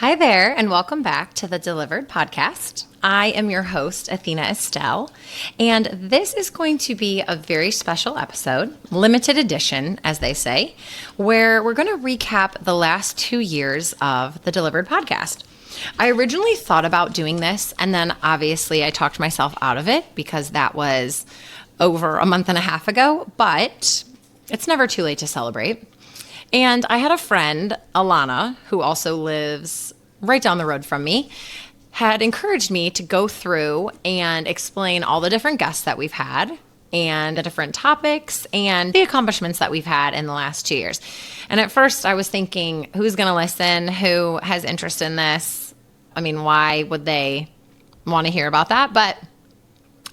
Hi there, and welcome back to the Delivered podcast. I am your host, Athena Estelle, and this is going to be a very special episode, limited edition, as they say, where we're going to recap the last 2 years of the Delivered podcast. I originally thought about doing this, and then obviously I talked myself out of it because that was over a month and a half ago, but it's never too late to celebrate. And I had a friend, Alana, who also lives right down the road from me, had encouraged me to go through and explain all the different guests that we've had and the different topics and the accomplishments that we've had in the last 2 years. And at first I was thinking, who's going to listen? Who has interest in this? I mean, why would they want to hear about that? But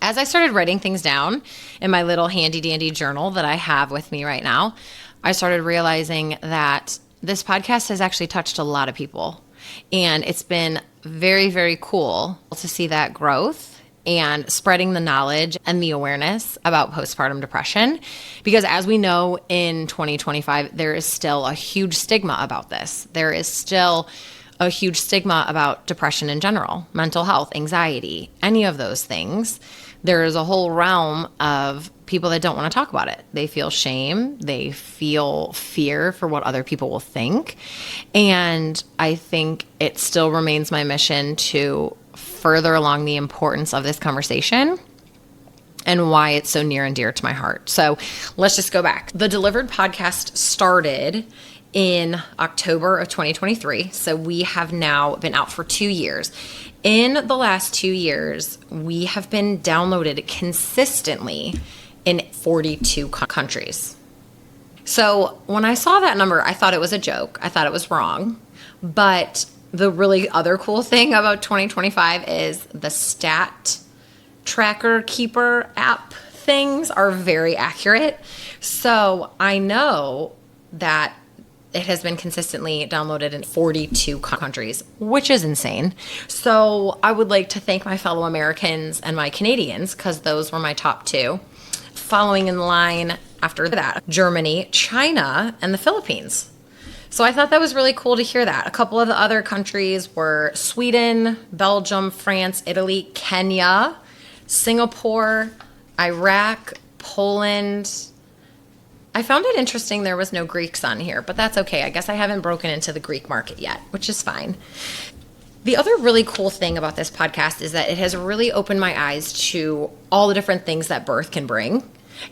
as I started writing things down in my little handy dandy journal that I have with me right now, I started realizing that this podcast has actually touched a lot of people. And it's been very, very cool to see that growth and spreading the knowledge and the awareness about postpartum depression. Because as we know, in 2025, there is still a huge stigma about this. There is still a huge stigma about depression in general, mental health, anxiety, any of those things. There is a whole realm of people that don't want to talk about it. They feel shame. They feel fear for what other people will think. And I think it still remains my mission to further along the importance of this conversation and why it's so near and dear to my heart. So let's just go back. The Delivered podcast started in October of 2023. So we have now been out for 2 years. In the last 2 years, we have been downloaded consistently in 42 countries. So when I saw that number, I thought it was a joke. I thought it was wrong. But the really other cool thing about 2025 is the stat tracker keeper app things are very accurate. So I know that it has been consistently downloaded in 42 countries, which is insane. So I would like to thank my fellow Americans and my Canadians, because those were my top two. Following in line after that, Germany, China, and the Philippines. So I thought that was really cool to hear that. A couple of the other countries were Sweden, Belgium, France, Italy, Kenya, Singapore, Iraq, Poland. I found it interesting there was no Greeks on here, but that's okay. I guess I haven't broken into the Greek market yet, which is fine. The other really cool thing about this podcast is that it has really opened my eyes to all the different things that birth can bring.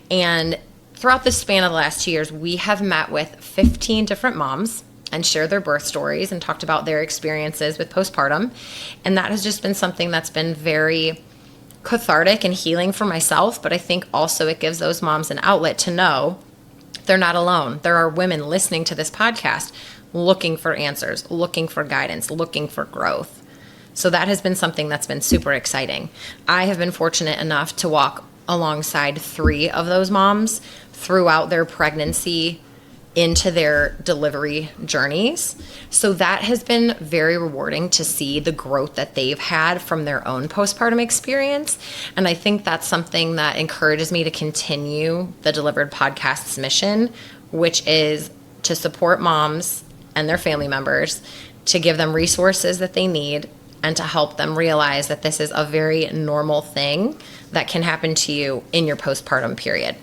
And throughout the span of the last 2 years, we have met with 15 different moms and shared their birth stories and talked about their experiences with postpartum. And that has just been something that's been very cathartic and healing for myself. But I think also it gives those moms an outlet to know they're not alone. There are women listening to this podcast looking for answers, looking for guidance, looking for growth. So that has been something that's been super exciting. I have been fortunate enough to walk alongside 3 of those moms throughout their pregnancy into their delivery journeys. So that has been very rewarding to see the growth that they've had from their own postpartum experience. And I think that's something that encourages me to continue the Delivered podcast's mission, which is to support moms and their family members, to give them resources that they need, and to help them realize that this is a very normal thing that can happen to you in your postpartum period.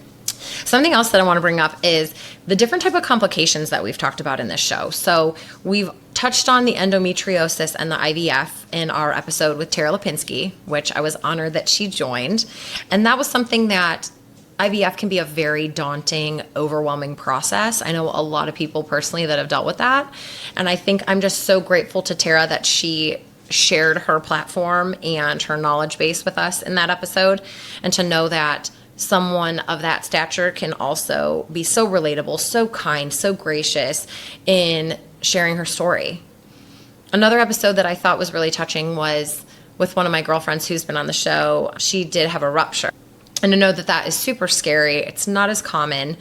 Something else that I want to bring up is the different type of complications that we've talked about in this show. So we've touched on the endometriosis and the IVF in our episode with Tara Lipinski, which I was honored that she joined. And that was something that IVF can be a very daunting, overwhelming process. I know a lot of people personally that have dealt with that. And I think I'm just so grateful to Tara that she shared her platform and her knowledge base with us in that episode, and to know that someone of that stature can also be so relatable, so kind, so gracious in sharing her story. Another episode that I thought was really touching was with one of my girlfriends who's been on the show. She did have a rupture. And to know that that is super scary. It's not as common,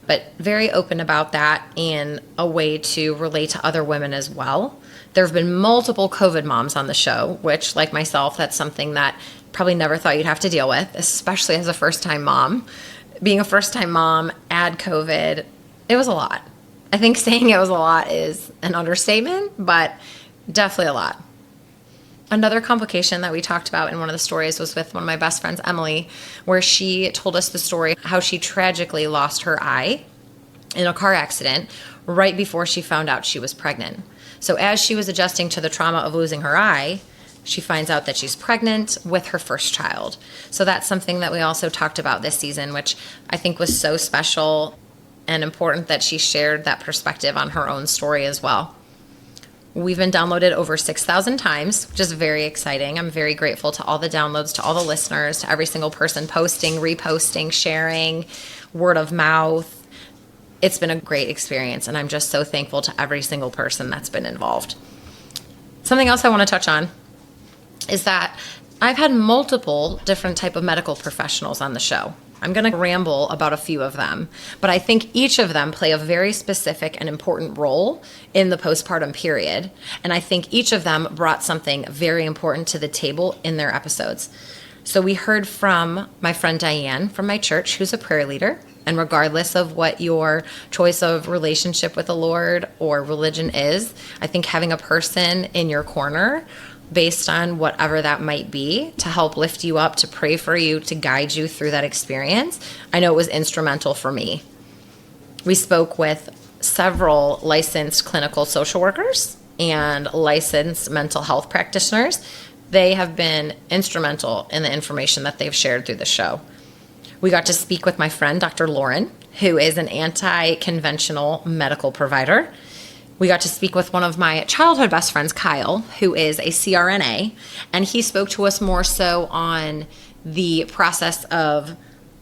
but very open about that and a way to relate to other women as well. There have been multiple COVID moms on the show, which, like myself, that's something that probably never thought you'd have to deal with, especially as a first-time mom. Being a first-time mom, add COVID, it was a lot. I think saying it was a lot is an understatement, but Definitely a lot. Another complication that we talked about in one of the stories was with one of my best friends, Emily, where she told us the story how she tragically lost her eye in a car accident right before she found out she was pregnant. So as she was adjusting to the trauma of losing her eye, she finds out that she's pregnant with her first child. So that's something that we also talked about this season, which I think was so special and important that she shared that perspective on her own story as well. We've been downloaded over 6,000 times, which is very exciting. I'm very grateful to all the downloads, to all the listeners, to every single person posting, reposting, sharing, word of mouth. It's been a great experience, and I'm just so thankful to every single person that's been involved. Something else I want to touch on is that I've had multiple different type of medical professionals on the show. I'm going to ramble about a few of them, but I think each of them play a very specific and important role in the postpartum period. And I think each of them brought something very important to the table in their episodes. So we heard from my friend Diane from my church, who's a prayer leader. And regardless of what your choice of relationship with the Lord or religion is, I think having a person in your corner based on whatever that might be, to help lift you up, to pray for you, to guide you through that experience, I know it was instrumental for me. We spoke with several licensed clinical social workers and licensed mental health practitioners. They have been instrumental in the information that they've shared through the show. We got to speak with my friend, Dr. Lauren, who is an anti-conventional medical provider. We got to speak with one of my childhood best friends, Kyle, who is a CRNA, and he spoke to us more so on the process of,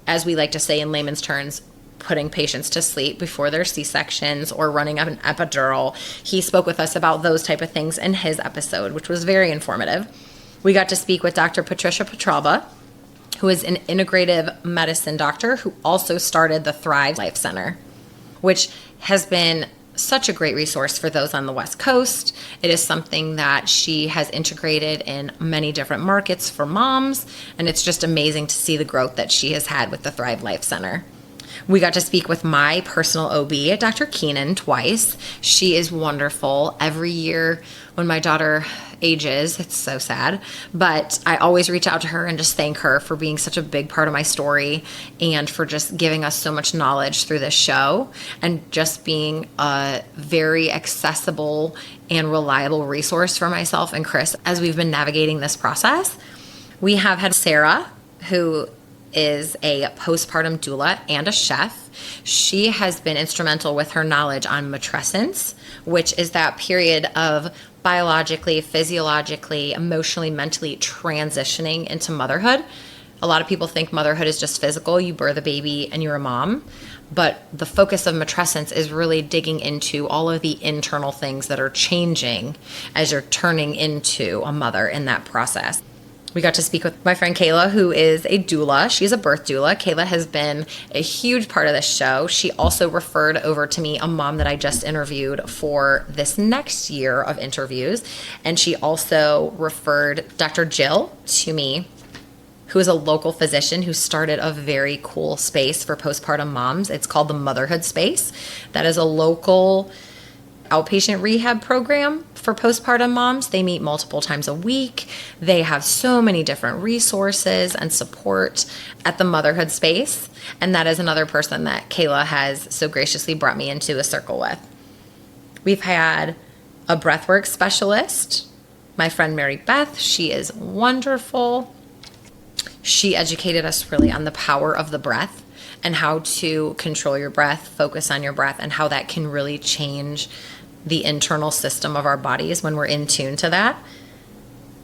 as we like to say in layman's terms, putting patients to sleep before their C-sections or running up an epidural. He spoke with us about those type of things in his episode, which was very informative. We got to speak with Dr. Patricia Petralba, who is an integrative medicine doctor who also started the Thrive Life Center, which has been such a great resource for those on the West Coast. It is something that she has integrated in many different markets for moms, and it's just amazing to see the growth that she has had with the Thrive Life Center. We got to speak with my personal OB, Dr. Keenan, twice. She is wonderful. Every year when my daughter ages, it's so sad, but I always reach out to her and just thank her for being such a big part of my story and for just giving us so much knowledge through this show and just being a very accessible and reliable resource for myself and Chris as we've been navigating this process. We have had Sarah, who is a postpartum doula and a chef. She has been instrumental with her knowledge on matrescence, which is that period of biologically, physiologically, emotionally, mentally transitioning into motherhood. A lot of people think motherhood is just physical. You birth a baby and you're a mom. But the focus of matrescence is really digging into all of the internal things that are changing as you're turning into a mother in that process. We got to speak with my friend Kayla, who is a doula. She's a birth doula. Kayla has been a huge part of this show. She also referred over to me a mom that I just interviewed for this next year of interviews. And she also referred Dr. Jill to me, who is a local physician who started a very cool space for postpartum moms. It's called the Motherhood Space. That is a local outpatient rehab program for postpartum moms. They meet multiple times a week. They have so many different resources and support at the Motherhood Space. And that is another person that Kayla has so graciously brought me into a circle with. We've had a breathwork specialist, my friend Mary Beth. She is wonderful. She educated us really on the power of the breath and how to control your breath, focus on your breath, and how that can really change the internal system of our bodies when we're in tune to that.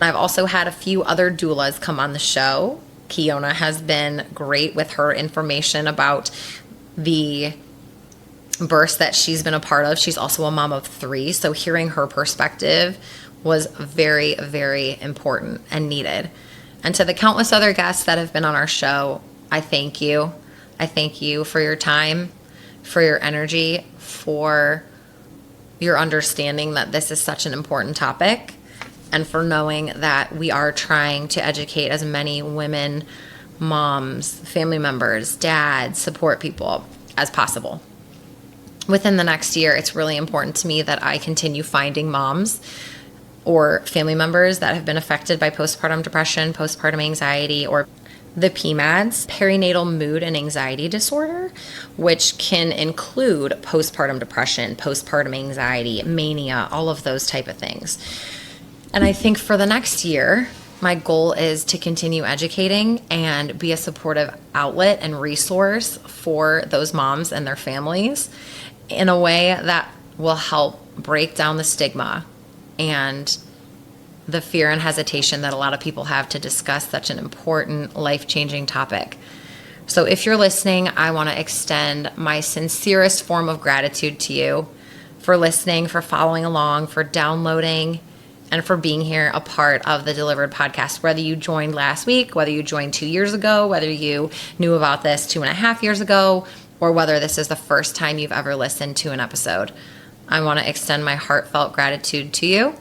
I've also had a few other doulas come on the show. Kiona has been great with her information about the births that she's been a part of. She's also a mom of 3, so hearing her perspective was very, very important and needed. And to the countless other guests that have been on our show, I thank you. I thank you for your time, for your energy, for your understanding that this is such an important topic, and for knowing that we are trying to educate as many women, moms, family members, dads, support people as possible. Within the next year, it's really important to me that I continue finding moms or family members that have been affected by postpartum depression, postpartum anxiety, or the PMADS, perinatal mood and anxiety disorder, which can include postpartum depression, postpartum anxiety, mania, all of those type of things. And I think for the next year, my goal is to continue educating and be a supportive outlet and resource for those moms and their families in a way that will help break down the stigma and the fear and hesitation that a lot of people have to discuss such an important, life-changing topic. So if you're listening, I want to extend my sincerest form of gratitude to you for listening, for following along, for downloading, and for being here a part of the Delivered podcast. Whether you joined last week, whether you joined 2 years ago, whether you knew about this 2.5 years ago, or whether this is the first time you've ever listened to an episode, I want to extend my heartfelt gratitude to you.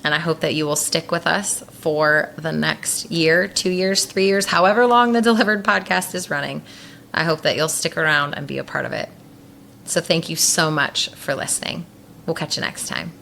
And I hope that you will stick with us for the next year, 2 years, 3 years, however long the Delivered podcast is running. I hope that you'll stick around and be a part of it. So thank you so much for listening. We'll catch you next time.